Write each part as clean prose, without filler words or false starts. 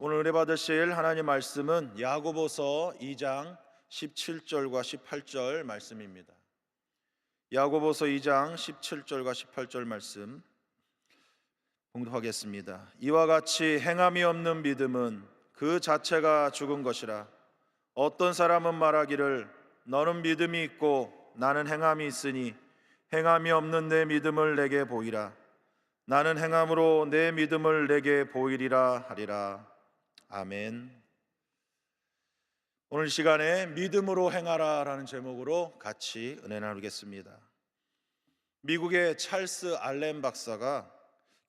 오늘 은혜 받으실 하나님 말씀은 야고보서 2장 17절과 18절 말씀입니다. 야고보서 2장 17절과 18절 말씀 봉독하겠습니다. 이와 같이 행함이 없는 믿음은 그 자체가 죽은 것이라. 어떤 사람은 말하기를 너는 믿음이 있고 나는 행함이 있으니 행함이 없는 내 믿음을 내게 보이라. 나는 행함으로 내 믿음을 내게 보이리라 하리라. 아멘. 오늘 시간에 믿음으로 행하라 라는 제목으로 같이 은혜 나누겠습니다. 미국의 찰스 알렌 박사가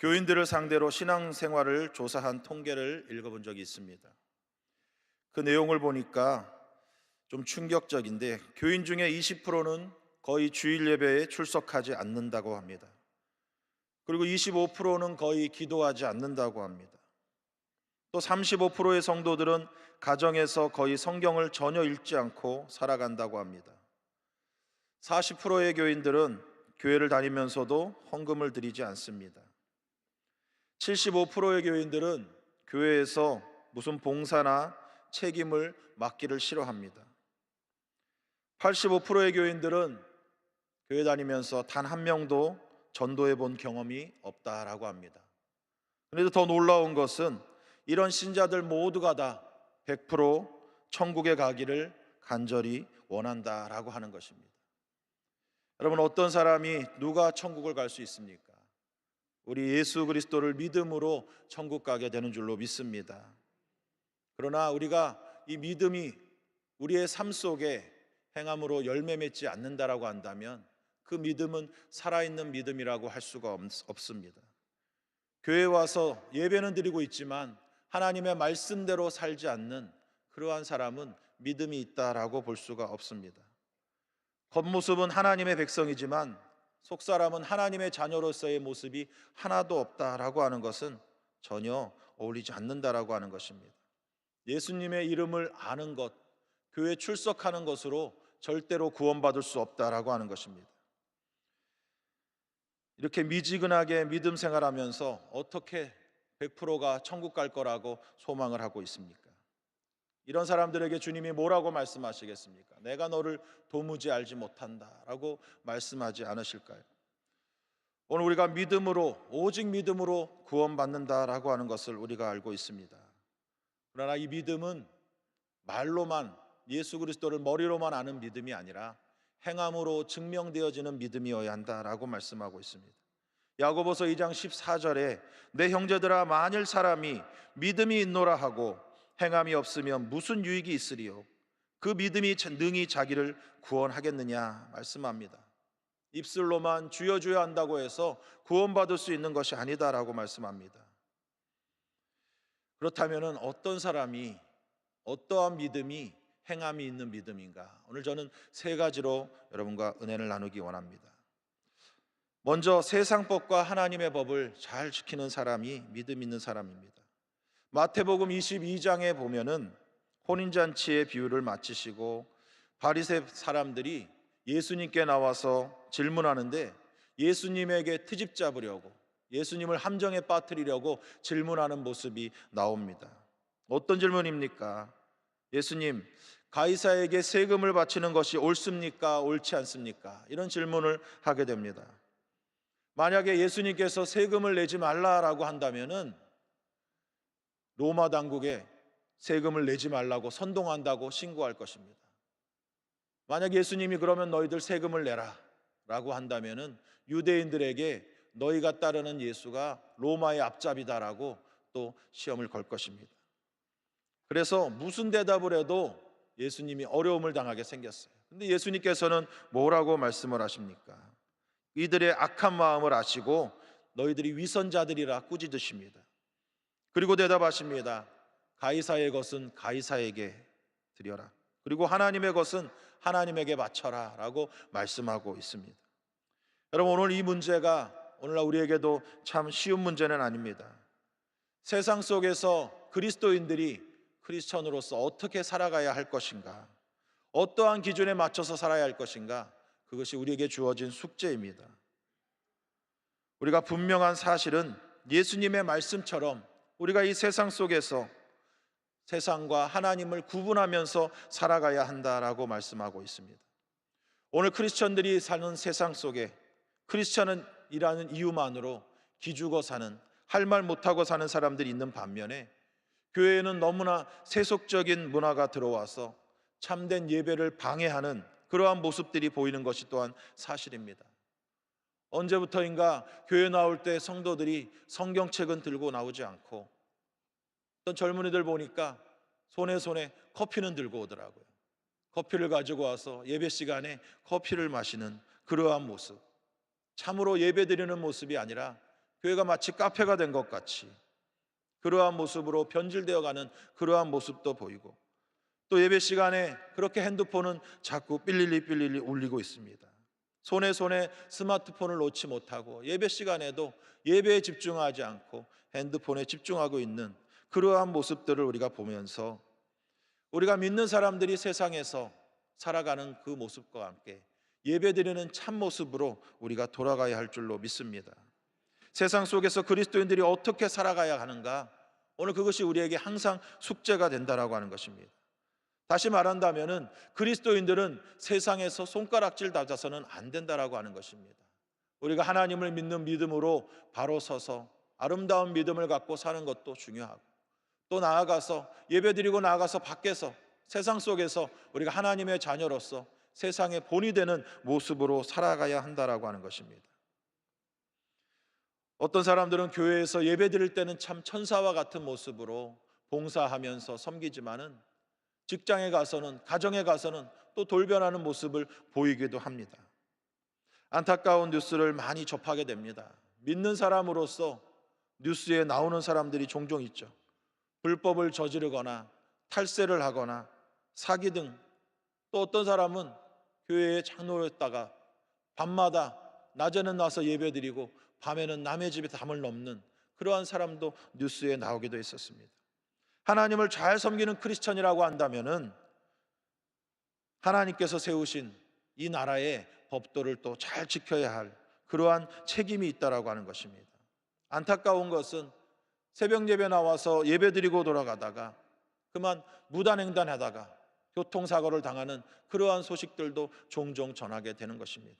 교인들을 상대로 신앙생활을 조사한 통계를 읽어본 적이 있습니다. 그 내용을 보니까 좀 충격적인데, 교인 중에 20%는 거의 주일 예배에 출석하지 않는다고 합니다. 그리고 25%는 거의 기도하지 않는다고 합니다. 또 35%의 성도들은 가정에서 거의 성경을 전혀 읽지 않고 살아간다고 합니다. 40%의 교인들은 교회를 다니면서도 헌금을 드리지 않습니다. 75%의 교인들은 교회에서 무슨 봉사나 책임을 맡기를 싫어합니다. 85%의 교인들은 교회 다니면서 단 한 명도 전도해 본 경험이 없다라고 합니다. 그런데 더 놀라운 것은 이런 신자들 모두가 다 100% 천국에 가기를 간절히 원한다라고 하는 것입니다. 여러분, 어떤 사람이 누가 천국을 갈 수 있습니까? 우리 예수 그리스도를 믿음으로 천국 가게 되는 줄로 믿습니다. 그러나 우리가 이 믿음이 우리의 삶 속에 행함으로 열매 맺지 않는다라고 한다면 그 믿음은 살아있는 믿음이라고 할 수가 없습니다. 교회에 와서 예배는 드리고 있지만 하나님의 말씀대로 살지 않는 그러한 사람은 믿음이 있다라고 볼 수가 없습니다. 겉모습은 하나님의 백성이지만 속사람은 하나님의 자녀로서의 모습이 하나도 없다라고 하는 것은 전혀 어울리지 않는다라고 하는 것입니다. 예수님의 이름을 아는 것, 교회 출석하는 것으로 절대로 구원받을 수 없다라고 하는 것입니다. 이렇게 미지근하게 믿음 생활하면서 어떻게 100%가 천국 갈 거라고 소망을 하고 있습니까? 이런 사람들에게 주님이 뭐라고 말씀하시겠습니까? 내가 너를 도무지 알지 못한다라고 말씀하지 않으실까요? 오늘 우리가 믿음으로, 오직 믿음으로 구원받는다라고 하는 것을 우리가 알고 있습니다. 그러나 이 믿음은 말로만, 예수 그리스도를 머리로만 아는 믿음이 아니라 행함으로 증명되어지는 믿음이어야 한다라고 말씀하고 있습니다. 야고보서 2장 14절에 내 형제들아, 만일 사람이 믿음이 있노라 하고 행함이 없으면 무슨 유익이 있으리요? 그 믿음이 능히 자기를 구원하겠느냐 말씀합니다. 입술로만 주여 주여 한다고 해서 구원받을 수 있는 것이 아니다라고 말씀합니다. 그렇다면 어떤 사람이, 어떠한 믿음이 행함이 있는 믿음인가? 오늘 저는 세 가지로 여러분과 은혜를 나누기 원합니다. 먼저 세상 법과 하나님의 법을 잘 지키는 사람이 믿음 있는 사람입니다. 마태복음 22장에 보면은 혼인잔치의 비유를 마치시고 바리새 사람들이 예수님께 나와서 질문하는데, 예수님에게 트집 잡으려고, 예수님을 함정에 빠뜨리려고 질문하는 모습이 나옵니다. 어떤 질문입니까? 예수님, 가이사에게 세금을 바치는 것이 옳습니까? 옳지 않습니까? 이런 질문을 하게 됩니다. 만약에 예수님께서 세금을 내지 말라라고 한다면은 로마 당국에 세금을 내지 말라고 선동한다고 신고할 것입니다. 만약 예수님이 그러면 너희들 세금을 내라 라고 한다면은 유대인들에게 너희가 따르는 예수가 로마의 앞잡이다라고 또 시험을 걸 것입니다. 그래서 무슨 대답을 해도 예수님이 어려움을 당하게 생겼어요. 근데 예수님께서는 뭐라고 말씀을 하십니까? 이들의 악한 마음을 아시고 너희들이 위선자들이라 꾸짖으십니다. 그리고 대답하십니다. 가이사의 것은 가이사에게 드려라, 그리고 하나님의 것은 하나님에게 바쳐라 라고 말씀하고 있습니다. 여러분, 오늘 이 문제가 오늘날 우리에게도 참 쉬운 문제는 아닙니다. 세상 속에서 그리스도인들이 크리스천으로서 어떻게 살아가야 할 것인가, 어떠한 기준에 맞춰서 살아야 할 것인가, 그것이 우리에게 주어진 숙제입니다. 우리가 분명한 사실은 예수님의 말씀처럼 우리가 이 세상 속에서 세상과 하나님을 구분하면서 살아가야 한다라고 말씀하고 있습니다. 오늘 크리스천들이 사는 세상 속에 크리스천이라는 이유만으로 기죽어 사는, 할 말 못하고 사는 사람들이 있는 반면에 교회에는 너무나 세속적인 문화가 들어와서 참된 예배를 방해하는 그러한 모습들이 보이는 것이 또한 사실입니다. 언제부터인가 교회 나올 때 성도들이 성경책은 들고 나오지 않고, 어떤 젊은이들 보니까 손에 커피는 들고 오더라고요. 커피를 가지고 와서 예배 시간에 커피를 마시는 그러한 모습, 참으로 예배 드리는 모습이 아니라 교회가 마치 카페가 된 것 같이 그러한 모습으로 변질되어 가는 그러한 모습도 보이고, 또 예배 시간에 그렇게 핸드폰은 자꾸 삘릴리 울리고 있습니다. 손에 스마트폰을 놓지 못하고 예배 시간에도 예배에 집중하지 않고 핸드폰에 집중하고 있는 그러한 모습들을 우리가 보면서, 우리가 믿는 사람들이 세상에서 살아가는 그 모습과 함께 예배드리는 참 모습으로 우리가 돌아가야 할 줄로 믿습니다. 세상 속에서 그리스도인들이 어떻게 살아가야 하는가, 오늘 그것이 우리에게 항상 숙제가 된다라고 하는 것입니다. 다시 말한다면은 그리스도인들은 세상에서 손가락질 다져서는 안 된다라고 하는 것입니다. 우리가 하나님을 믿는 믿음으로 바로 서서 아름다운 믿음을 갖고 사는 것도 중요하고, 또 나아가서 예배드리고 나아가서 밖에서 세상 속에서 우리가 하나님의 자녀로서 세상의 본이 되는 모습으로 살아가야 한다라고 하는 것입니다. 어떤 사람들은 교회에서 예배드릴 때는 참 천사와 같은 모습으로 봉사하면서 섬기지만은 직장에 가서는, 가정에 가서는 또 돌변하는 모습을 보이기도 합니다. 안타까운 뉴스를 많이 접하게 됩니다. 믿는 사람으로서 뉴스에 나오는 사람들이 종종 있죠. 불법을 저지르거나 탈세를 하거나 사기 등, 또 어떤 사람은 교회에 장로였다가 밤마다 낮에는 나서 예배드리고 밤에는 남의 집에 담을 넘는 그러한 사람도 뉴스에 나오기도 했었습니다. 하나님을 잘 섬기는 크리스천이라고 한다면은 하나님께서 세우신 이 나라의 법도를 또 잘 지켜야 할 그러한 책임이 있다라고 하는 것입니다. 안타까운 것은 새벽 예배 나와서 예배드리고 돌아가다가 그만 무단횡단하다가 교통사고를 당하는 그러한 소식들도 종종 전하게 되는 것입니다.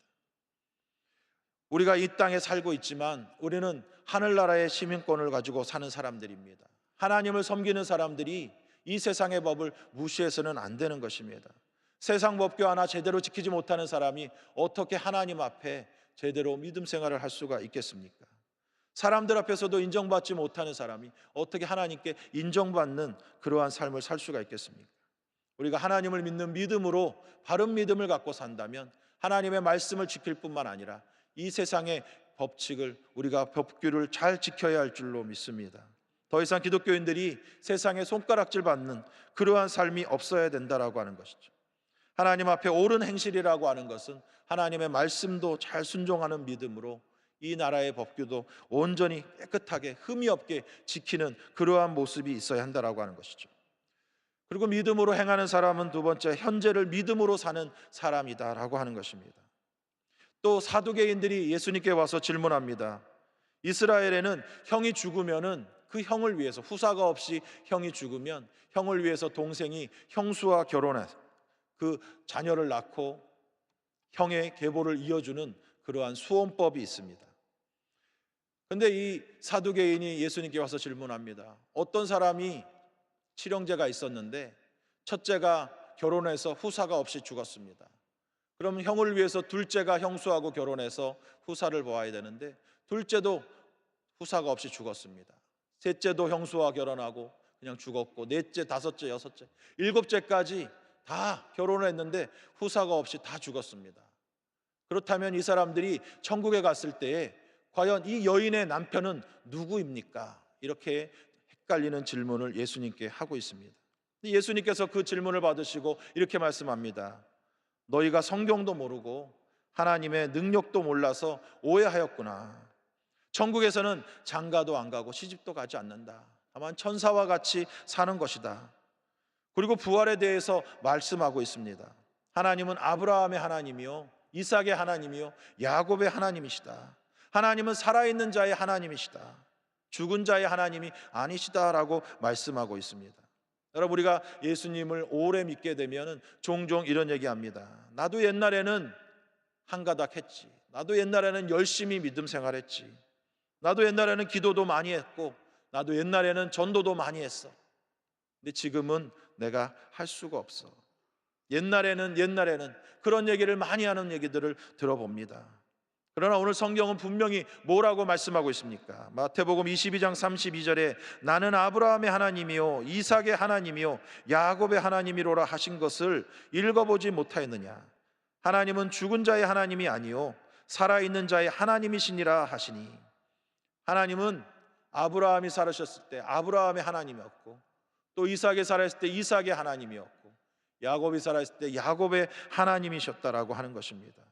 우리가 이 땅에 살고 있지만 우리는 하늘나라의 시민권을 가지고 사는 사람들입니다. 하나님을 섬기는 사람들이 이 세상의 법을 무시해서는 안 되는 것입니다. 세상 법규 하나 제대로 지키지 못하는 사람이 어떻게 하나님 앞에 제대로 믿음 생활을 할 수가 있겠습니까? 사람들 앞에서도 인정받지 못하는 사람이 어떻게 하나님께 인정받는 그러한 삶을 살 수가 있겠습니까? 우리가 하나님을 믿는 믿음으로 바른 믿음을 갖고 산다면 하나님의 말씀을 지킬 뿐만 아니라 이 세상의 법칙을, 우리가 법규를 잘 지켜야 할 줄로 믿습니다. 더 이상 기독교인들이 세상에 손가락질 받는 그러한 삶이 없어야 된다라고 하는 것이죠. 하나님 앞에 옳은 행실이라고 하는 것은 하나님의 말씀도 잘 순종하는 믿음으로 이 나라의 법규도 온전히 깨끗하게 흠이 없게 지키는 그러한 모습이 있어야 한다라고 하는 것이죠. 그리고 믿음으로 행하는 사람은 두 번째, 현재를 믿음으로 사는 사람이다라고 하는 것입니다. 또 사두개인들이 예수님께 와서 질문합니다. 이스라엘에는 형이 죽으면은 그 형을 위해서, 후사가 없이 형이 죽으면 형을 위해서 동생이 형수와 결혼해 그 자녀를 낳고 형의 계보를 이어주는 그러한 수혼법이 있습니다. 그런데 이 사두개인이 예수님께 와서 질문합니다. 어떤 사람이 칠형제가 있었는데 첫째가 결혼해서 후사가 없이 죽었습니다. 그러면 형을 위해서 둘째가 형수하고 결혼해서 후사를 보아야 되는데 둘째도 후사가 없이 죽었습니다. 셋째도 형수와 결혼하고 그냥 죽었고, 넷째, 다섯째, 여섯째, 일곱째까지 다 결혼을 했는데 후사가 없이 다 죽었습니다. 그렇다면 이 사람들이 천국에 갔을 때에 과연 이 여인의 남편은 누구입니까? 이렇게 헷갈리는 질문을 예수님께 하고 있습니다. 예수님께서 그 질문을 받으시고 이렇게 말씀합니다. 너희가 성경도 모르고 하나님의 능력도 몰라서 오해하였구나. 천국에서는 장가도 안 가고 시집도 가지 않는다. 다만 천사와 같이 사는 것이다. 그리고 부활에 대해서 말씀하고 있습니다. 하나님은 아브라함의 하나님이요, 이삭의 하나님이요, 야곱의 하나님이시다. 하나님은 살아있는 자의 하나님이시다. 죽은 자의 하나님이 아니시다라고 말씀하고 있습니다. 여러분, 우리가 예수님을 오래 믿게 되면 종종 이런 얘기합니다. 나도 옛날에는 한가닥 했지. 나도 옛날에는 열심히 믿음 생활했지. 나도 옛날에는 기도도 많이 했고, 나도 옛날에는 전도도 많이 했어. 근데 지금은 내가 할 수가 없어. 옛날에는 그런 얘기를 많이 하는 얘기들을 들어봅니다. 그러나 오늘 성경은 분명히 뭐라고 말씀하고 있습니까? 마태복음 22장 32절에 나는 아브라함의 하나님이요 이삭의 하나님이요 야곱의 하나님이로라 하신 것을 읽어보지 못하였느냐? 하나님은 죽은 자의 하나님이 아니요 살아있는 자의 하나님이시니라 하시니, 하나님은 아브라함이 살으셨을 때 아브라함의 하나님이었고, 또 이삭이 살았을 때 이삭의 하나님이었고, 야곱이 살았을 때 야곱의 하나님이셨다라고 하는 것입니다.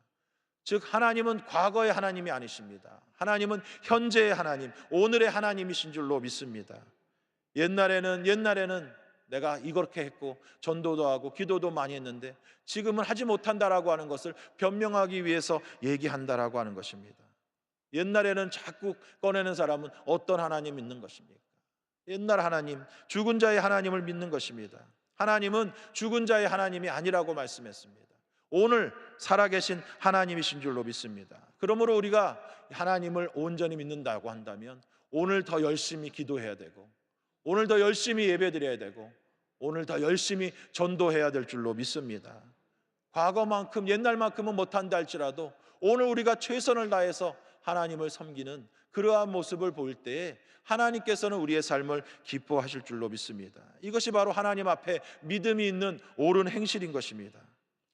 즉 하나님은 과거의 하나님이 아니십니다. 하나님은 현재의 하나님, 오늘의 하나님이신 줄로 믿습니다. 옛날에는 내가 이렇게 했고 전도도 하고 기도도 많이 했는데 지금은 하지 못한다라고 하는 것을 변명하기 위해서 얘기한다라고 하는 것입니다. 옛날에는 자꾸 꺼내는 사람은 어떤 하나님 믿는 것입니까? 옛날 하나님, 죽은 자의 하나님을 믿는 것입니다. 하나님은 죽은 자의 하나님이 아니라고 말씀했습니다. 오늘 살아계신 하나님이신 줄로 믿습니다. 그러므로 우리가 하나님을 온전히 믿는다고 한다면 오늘 더 열심히 기도해야 되고, 오늘 더 열심히 예배드려야 되고, 오늘 더 열심히 전도해야 될 줄로 믿습니다. 과거만큼 옛날만큼은 못한다 할지라도 오늘 우리가 최선을 다해서 하나님을 섬기는 그러한 모습을 볼 때에 하나님께서는 우리의 삶을 기뻐하실 줄로 믿습니다. 이것이 바로 하나님 앞에 믿음이 있는 옳은 행실인 것입니다.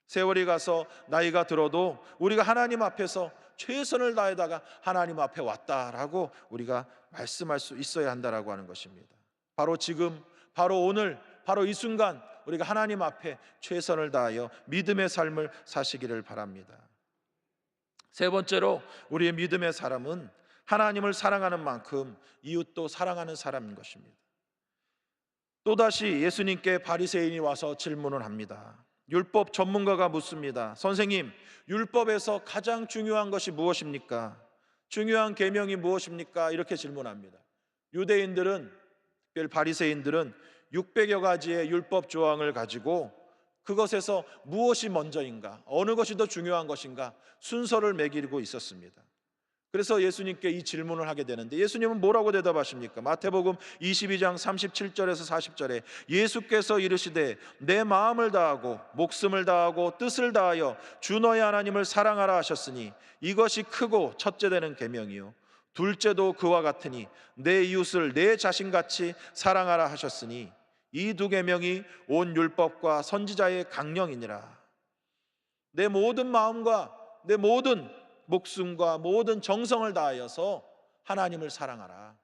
세월이 가서 나이가 들어도 우리가 하나님 앞에서 최선을 다해다가 하나님 앞에 왔다라고 우리가 말씀할 수 있어야 한다라고 하는 것입니다. 바로 지금, 바로 오늘, 바로 이 순간 우리가 하나님 앞에 최선을 다하여 믿음의 삶을 사시기를 바랍니다. 세 번째로 우리의 믿음의 사람은 하나님을 사랑하는 만큼 이웃도 사랑하는 사람인 것입니다. 또다시 예수님께 바리새인이 와서 질문을 합니다. 율법 전문가가 묻습니다. 선생님, 율법에서 가장 중요한 것이 무엇입니까? 중요한 계명이 무엇입니까? 이렇게 질문합니다. 유대인들은, 특별히 바리새인들은 600여 가지의 율법 조항을 가지고 그것에서 무엇이 먼저인가, 어느 것이 더 중요한 것인가 순서를 매기고 있었습니다. 그래서 예수님께 이 질문을 하게 되는데 예수님은 뭐라고 대답하십니까? 마태복음 22장 37절에서 40절에 예수께서 이르시되 내 마음을 다하고 목숨을 다하고 뜻을 다하여 주 너의 하나님을 사랑하라 하셨으니 이것이 크고 첫째 되는 계명이요 둘째도 그와 같으니 내 이웃을 내 자신같이 사랑하라 하셨으니 이 두 계명이 온 율법과 선지자의 강령이니라. 내 모든 마음과 내 모든 목숨과 모든 정성을 다하여서 하나님을 사랑하라.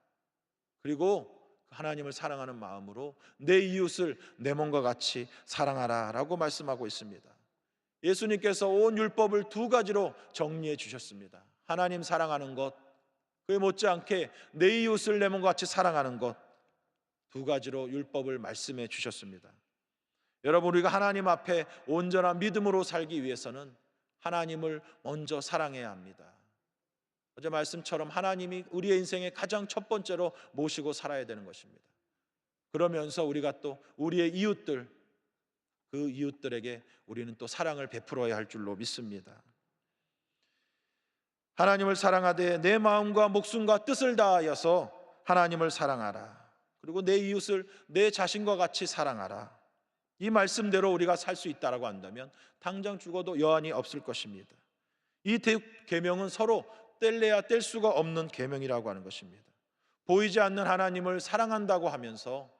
그리고 하나님을 사랑하는 마음으로 내 이웃을 내 몸과 같이 사랑하라 라고 말씀하고 있습니다. 예수님께서 온 율법을 두 가지로 정리해 주셨습니다. 하나님 사랑하는 것, 그에 못지않게 내 이웃을 내 몸과 같이 사랑하는 것, 두 가지로 율법을 말씀해 주셨습니다. 여러분, 우리가 하나님 앞에 온전한 믿음으로 살기 위해서는 하나님을 먼저 사랑해야 합니다. 어제 말씀처럼 하나님이 우리의 인생의 가장 첫 번째로 모시고 살아야 되는 것입니다. 그러면서 우리가 또 우리의 이웃들, 그 이웃들에게 우리는 또 사랑을 베풀어야 할 줄로 믿습니다. 하나님을 사랑하되 내 마음과 목숨과 뜻을 다하여서 하나님을 사랑하라. 그리고 내 이웃을 내 자신과 같이 사랑하라. 이 말씀대로 우리가 살 수 있다라고 한다면 당장 죽어도 여한이 없을 것입니다. 이 계명은 서로 뗄래야 뗄 수가 없는 계명이라고 하는 것입니다. 보이지 않는 하나님을 사랑한다고 하면서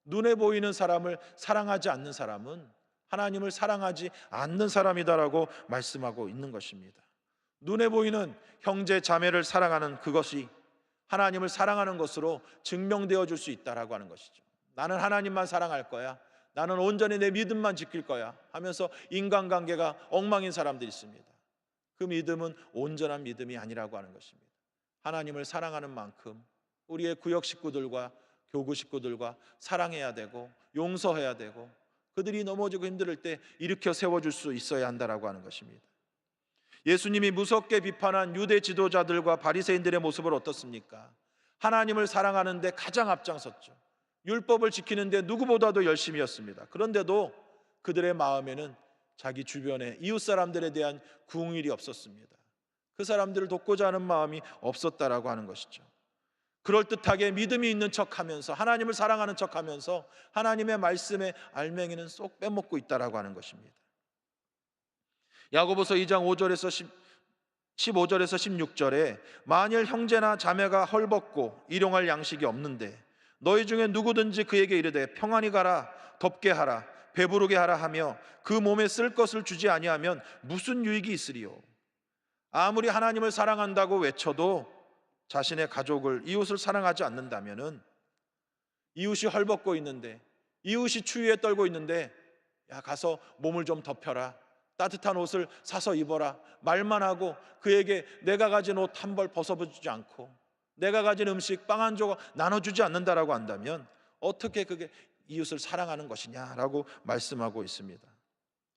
눈에 보이는 사람을 사랑하지 않는 사람은 하나님을 사랑하지 않는 사람이다라고 말씀하고 있는 것입니다. 눈에 보이는 형제 자매를 사랑하는 그것이 하나님을 사랑하는 것으로 증명되어 줄 수 있다라고 하는 것이죠. 나는 하나님만 사랑할 거야, 나는 온전히 내 믿음만 지킬 거야 하면서 인간관계가 엉망인 사람들이 있습니다. 그 믿음은 온전한 믿음이 아니라고 하는 것입니다. 하나님을 사랑하는 만큼 우리의 구역 식구들과 교구 식구들과 사랑해야 되고 용서해야 되고 그들이 넘어지고 힘들 때 일으켜 세워줄 수 있어야 한다라고 하는 것입니다. 예수님이 무섭게 비판한 유대 지도자들과 바리새인들의 모습을 어떻습니까? 하나님을 사랑하는 데 가장 앞장섰죠. 율법을 지키는데 누구보다도 열심이었습니다. 그런데도 그들의 마음에는 자기 주변의 이웃 사람들에 대한 궁일이 없었습니다. 그 사람들을 돕고자 하는 마음이 없었다라고 하는 것이죠. 그럴듯하게 믿음이 있는 척하면서 하나님을 사랑하는 척하면서 하나님의 말씀의 알맹이는 쏙 빼먹고 있다라고 하는 것입니다. 야고보서 2장 5절에서 15절에서 16절에 만일 형제나 자매가 헐벗고 일용할 양식이 없는데 너희 중에 누구든지 그에게 이르되 평안히 가라, 덥게 하라, 배부르게 하라 하며 그 몸에 쓸 것을 주지 아니하면 무슨 유익이 있으리요? 아무리 하나님을 사랑한다고 외쳐도 자신의 가족을, 이웃을 사랑하지 않는다면은, 이웃이 헐벗고 있는데, 이웃이 추위에 떨고 있는데 야 가서 몸을 좀 덮여라, 따뜻한 옷을 사서 입어라 말만 하고 그에게 내가 가진 옷 한 벌 벗어주지 않고 내가 가진 음식 빵 한 조각 나눠주지 않는다라고 한다면 어떻게 그게 이웃을 사랑하는 것이냐라고 말씀하고 있습니다.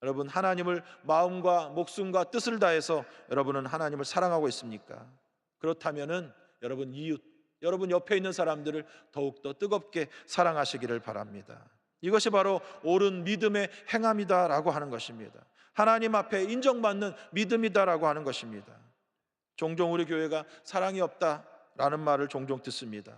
여러분, 하나님을 마음과 목숨과 뜻을 다해서 여러분은 하나님을 사랑하고 있습니까? 그렇다면은 여러분 이웃, 여러분 옆에 있는 사람들을 더욱더 뜨겁게 사랑하시기를 바랍니다. 이것이 바로 옳은 믿음의 행함이다라고 하는 것입니다. 하나님 앞에 인정받는 믿음이다라고 하는 것입니다. 종종 우리 교회가 사랑이 없다라는 말을 종종 듣습니다.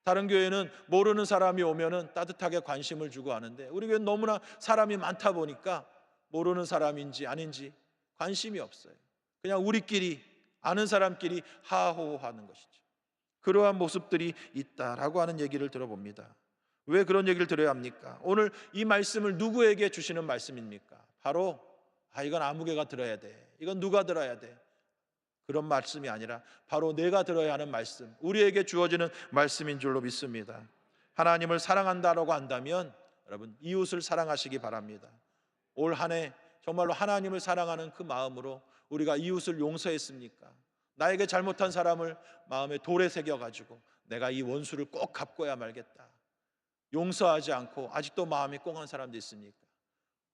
다른 교회는 모르는 사람이 오면은 따뜻하게 관심을 주고 하는데 우리 교회는 너무나 사람이 많다 보니까 모르는 사람인지 아닌지 관심이 없어요. 그냥 우리끼리 아는 사람끼리 하호하는 것이죠. 그러한 모습들이 있다라고 하는 얘기를 들어봅니다. 왜 그런 얘기를 들어야 합니까? 오늘 이 말씀을 누구에게 주시는 말씀입니까? 바로 이건 아무개가 들어야 돼, 이건 누가 들어야 돼, 그런 말씀이 아니라 바로 내가 들어야 하는 말씀, 우리에게 주어지는 말씀인 줄로 믿습니다. 하나님을 사랑한다라고 한다면 여러분 이웃을 사랑하시기 바랍니다. 올 한 해 정말로 하나님을 사랑하는 그 마음으로 우리가 이웃을 용서했습니까? 나에게 잘못한 사람을 마음에 돌에 새겨가지고 내가 이 원수를 꼭 갚고야 말겠다, 용서하지 않고 아직도 마음이 꽁한 사람도 있습니까?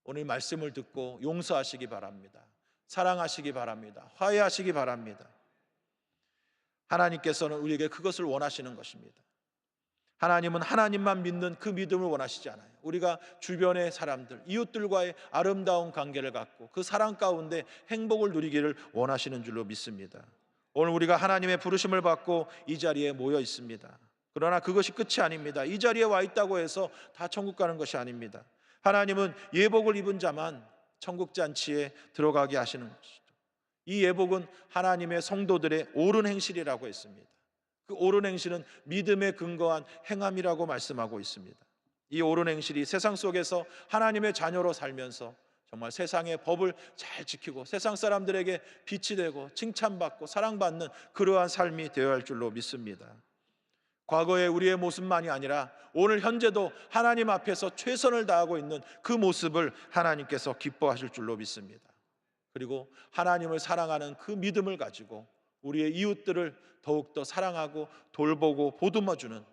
오늘 말씀을 듣고 용서하시기 바랍니다. 사랑하시기 바랍니다. 화해하시기 바랍니다. 하나님께서는 우리에게 그것을 원하시는 것입니다. 하나님은 하나님만 믿는 그 믿음을 원하시지 않아요. 우리가 주변의 사람들, 이웃들과의 아름다운 관계를 갖고 그 사랑 가운데 행복을 누리기를 원하시는 줄로 믿습니다. 오늘 우리가 하나님의 부르심을 받고 이 자리에 모여 있습니다. 그러나 그것이 끝이 아닙니다. 이 자리에 와 있다고 해서 다 천국 가는 것이 아닙니다. 하나님은 예복을 입은 자만 천국 잔치에 들어가게 하시는 것이죠. 이 예복은 하나님의 성도들의 옳은 행실이라고 했습니다. 그 옳은 행실은 믿음에 근거한 행함이라고 말씀하고 있습니다. 이 옳은 행실이 세상 속에서 하나님의 자녀로 살면서 정말 세상의 법을 잘 지키고 세상 사람들에게 빛이 되고 칭찬받고 사랑받는 그러한 삶이 되어야 할 줄로 믿습니다. 과거의 우리의 모습만이 아니라 오늘 현재도 하나님 앞에서 최선을 다하고 있는 그 모습을 하나님께서 기뻐하실 줄로 믿습니다. 그리고 하나님을 사랑하는 그 믿음을 가지고 우리의 이웃들을 더욱더 사랑하고 돌보고 보듬어주는,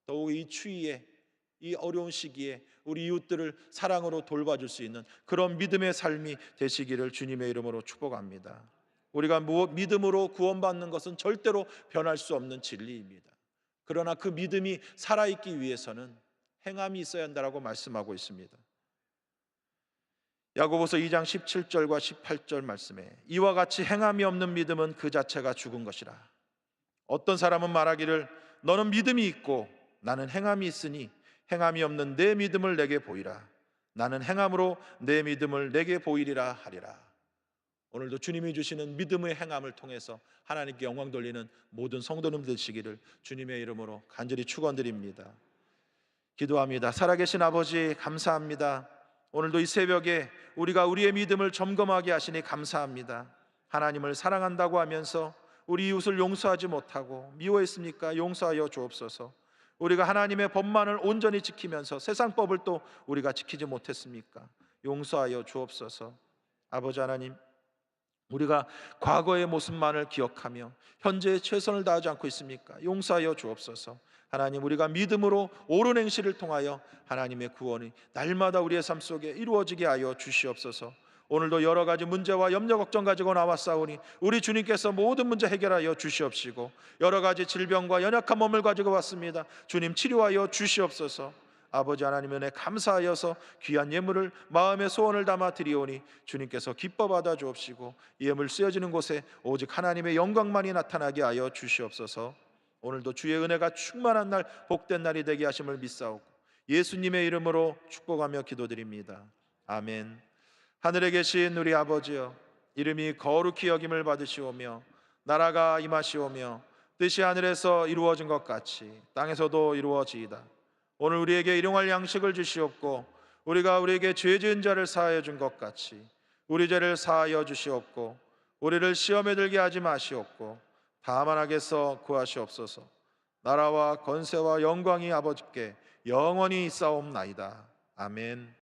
더욱 이 추위에, 이 어려운 시기에 우리 이웃들을 사랑으로 돌봐줄 수 있는 그런 믿음의 삶이 되시기를 주님의 이름으로 축복합니다. 우리가 믿음으로 구원받는 것은 절대로 변할 수 없는 진리입니다. 그러나 그 믿음이 살아있기 위해서는 행함이 있어야 한다고 말씀하고 있습니다. 야고보서 2장 17절과 18절 말씀에 이와 같이 행함이 없는 믿음은 그 자체가 죽은 것이라. 어떤 사람은 말하기를 너는 믿음이 있고 나는 행함이 있으니 행함이 없는 내 믿음을 내게 보이라. 나는 행함으로 내 믿음을 내게 보이리라 하리라. 오늘도 주님이 주시는 믿음의 행함을 통해서 하나님께 영광 돌리는 모든 성도님 되시기를 주님의 이름으로 간절히 축원드립니다. 기도합니다. 살아계신 아버지 감사합니다. 오늘도 이 새벽에 우리가 우리의 믿음을 점검하게 하시니 감사합니다. 하나님을 사랑한다고 하면서 우리 이웃을 용서하지 못하고 미워했습니까? 용서하여 주옵소서. 우리가 하나님의 법만을 온전히 지키면서 세상 법을 또 우리가 지키지 못했습니까? 용서하여 주옵소서. 아버지 하나님, 우리가 과거의 모습만을 기억하며 현재의 최선을 다하지 않고 있습니까? 용서하여 주옵소서. 하나님, 우리가 믿음으로 옳은 행실을 통하여 하나님의 구원이 날마다 우리의 삶 속에 이루어지게 하여 주시옵소서. 오늘도 여러 가지 문제와 염려 걱정 가지고 나왔사오니 우리 주님께서 모든 문제 해결하여 주시옵시고, 여러 가지 질병과 연약한 몸을 가지고 왔습니다. 주님 치료하여 주시옵소서. 아버지 하나님 은혜 감사하여서 귀한 예물을 마음의 소원을 담아 드리오니 주님께서 기뻐 받아 주옵시고, 이 예물 쓰여지는 곳에 오직 하나님의 영광만이 나타나게 하여 주시옵소서. 오늘도 주의 은혜가 충만한 날, 복된 날이 되게 하심을 믿사오고 예수님의 이름으로 축복하며 기도드립니다. 아멘. 하늘에 계신 우리 아버지여, 이름이 거룩히 여김을 받으시오며 나라가 임하시오며 뜻이 하늘에서 이루어진 것 같이 땅에서도 이루어지이다. 오늘 우리에게 일용할 양식을 주시옵고, 우리가 우리에게 죄 지은 자를 사하여 준 것 같이 우리 죄를 사하여 주시옵고, 우리를 시험에 들게 하지 마시옵고 다만 악에서 구하시옵소서. 나라와 권세와 영광이 아버지께 영원히 있사옵나이다. 아멘.